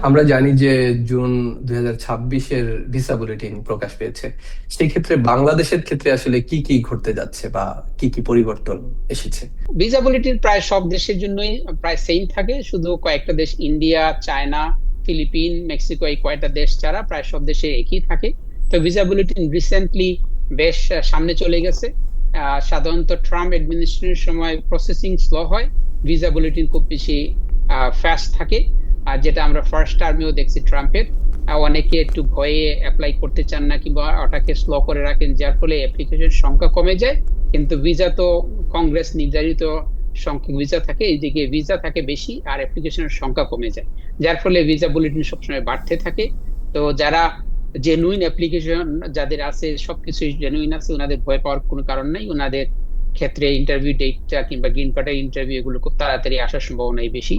আমরা জানি যে জুন 2026-এর ভিসা বুলেটিন প্রকাশ পেয়েছে। সেই ক্ষেত্রে বাংলাদেশের ক্ষেত্রে আসলে কি কি ঘটতে যাচ্ছে বা কি কি পরিবর্তন এসেছে? ভিসা বুলেটিন প্রায় সব দেশের জন্যই প্রায় সেম থাকে, শুধু কয়েকটা দেশ ইন্ডিয়া, চায়না, ফিলিপিন, মেক্সিকো এই কয়েকটা দেশ ছাড়া প্রায় সব দেশে একই থাকে। তো ভিসা বুলেটিন রিসেন্টলি বেশ সামনে চলে গেছে। সাধারণত ট্রাম্প অ্যাডমিনিস্ট্রেশনের সময় প্রসেসিং স্লো হয়, ভিসা বুলেটিন খুব বেশি ফাস্ট থাকে। আর যেটা আমরা ফার্স্ট টার্মেও দেখছি ট্রাম্পের, অনেকে একটু ভয়ে অ্যাপ্লাই করতে চান না কিংবা ওটাকে স্লো করে রাখেন, যার ফলে অ্যাপ্লিকেশন সংখ্যা কমে যায়। কিন্তু ভিসা তো কংগ্রেস নির্ধারিত সংখ্যক ভিসা থাকে, এইদিকে ভিসা থাকে বেশি আর অ্যাপ্লিকেশনের সংখ্যা কমে যায়, যার ফলে ভিসা বুলেটিন সবসময় বাড়তে থাকে। তো যারা জেনুইন অ্যাপ্লিকেশন যাদের আছে, সবকিছু জেনুইন আছে, ওনাদের ভয় পাওয়ার কোনো কারণ নাই। ওনাদের ক্ষেত্রে ইন্টারভিউ ডেটটা কিংবা গ্রিন কার্ডের ইন্টারভিউ এগুলো খুব তাড়াতাড়ি আসার সম্ভাবনাই বেশি।